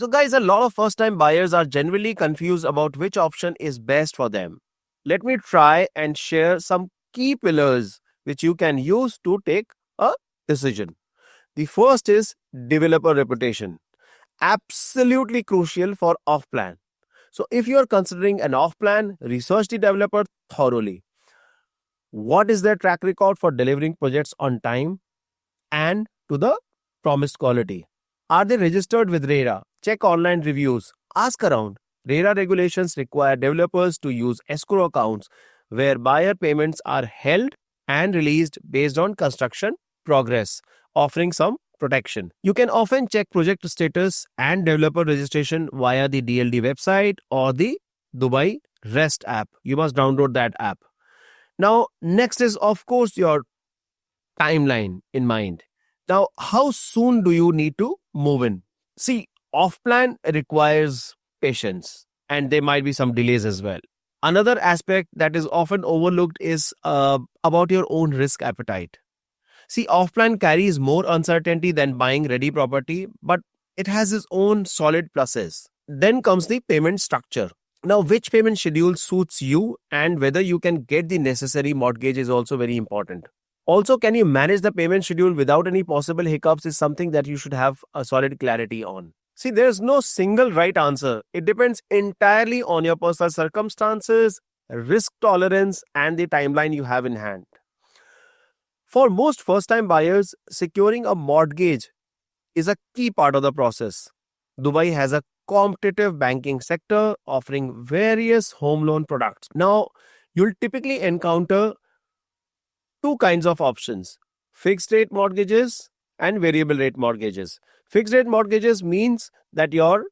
So guys, a lot of first time buyers are generally confused about which option is best for them. Let me try and share some key pillars which you can use to take a decision. The first is developer reputation. Absolutely crucial for off plan. So if you are considering an off plan, research the developer thoroughly. What is their track record for delivering projects on time and to the promised quality? Are they registered with RERA? Check online reviews. Ask around. RERA regulations require developers to use escrow accounts where buyer payments are held and released based on construction progress, offering some protection. You can often check project status and developer registration via the DLD website or the Dubai REST app. You must download that app. Now, next is, of course, your timeline in mind. Now, how soon do you need to move in? See, off plan requires patience and there might be some delays as well. Another aspect that is often overlooked is about your own risk appetite. See, off plan carries more uncertainty than buying ready property, but it has its own solid pluses. Then comes the payment structure. Now, which payment schedule suits you and whether you can get the necessary mortgage is also very important. Also, can you manage the payment schedule without any possible hiccups is something that you should have a solid clarity on. See, there's no single right answer. It depends entirely on your personal circumstances, risk tolerance, and the timeline you have in hand. For most first-time buyers, securing a mortgage is a key part of the process. Dubai has a competitive banking sector offering various home loan products. Now, you'll typically encounter two kinds of options: fixed rate mortgages and variable rate mortgages. Fixed rate mortgages means that your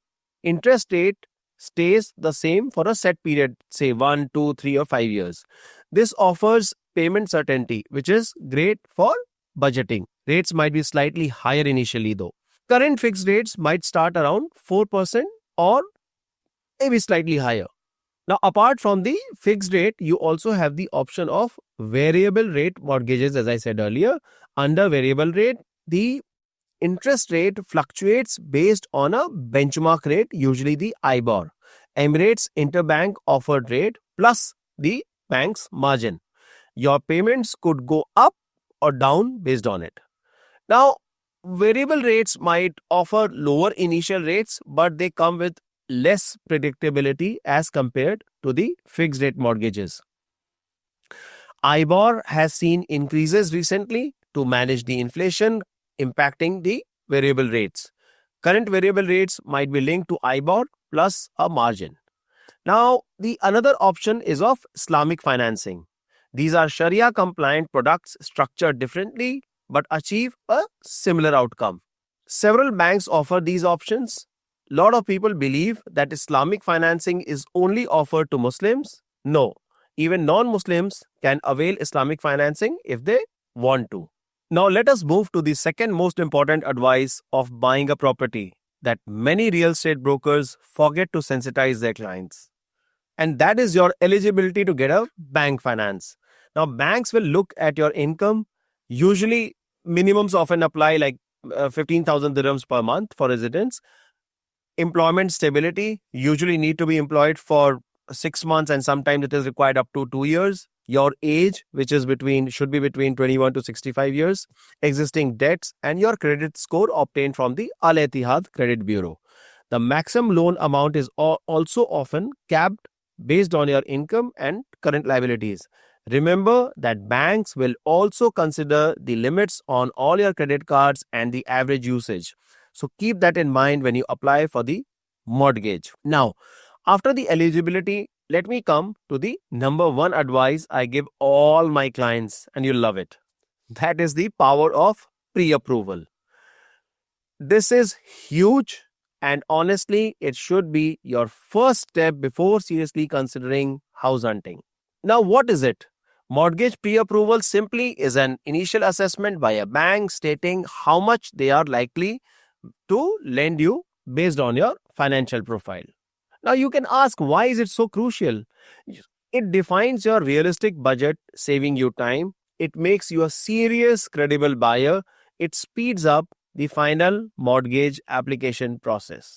interest rate stays the same for a set period, say 1, 2, 3, or 5 years. This offers payment certainty, which is great for budgeting. Rates might be slightly higher initially though. Current fixed rates might start around 4% or maybe slightly higher. Now, apart from the fixed rate, you also have the option of variable rate mortgages, as I said earlier. Under variable rate, the interest rate fluctuates based on a benchmark rate, usually the IBOR, Emirates Interbank Offered Rate, plus the bank's margin. Your payments could go up or down based on it. Now, variable rates might offer lower initial rates, but they come with less predictability as compared to the fixed rate mortgages. IBOR has seen increases recently to manage the inflation impacting the variable rates. Current variable rates might be linked to IBOR plus a margin. Now, the another option is of Islamic financing. These are Sharia compliant products structured differently but achieve a similar outcome. Several banks offer these options. A lot of people believe that Islamic financing is only offered to Muslims. No, even non-Muslims can avail Islamic financing if they want to. Now let us move to the second most important advice of buying a property that many real estate brokers forget to sensitize their clients. And that is your eligibility to get a bank finance. Now banks will look at your income. Usually minimums often apply like 15,000 dirhams per month for residents. Employment stability, usually need to be employed for 6 months and sometimes it is required up to 2 years. Your age, which is should be between 21 to 65 years, existing debts, and your credit score obtained from the Al Ittihad Credit Bureau. The maximum loan amount is also often capped based on your income and current liabilities. Remember that banks will also consider the limits on all your credit cards and the average usage. So keep that in mind when you apply for the mortgage. Now, after the eligibility, let me come to the number one advice I give all my clients, and you'll love it. That is the power of pre-approval. This is huge, and honestly, it should be your first step before seriously considering house hunting. Now, what is it? Mortgage pre-approval simply is an initial assessment by a bank stating how much they are likely to lend you based on your financial profile. Now you can ask, why is it so crucial? It defines your realistic budget, saving you time. It makes you a serious, credible buyer. It speeds up the final mortgage application process.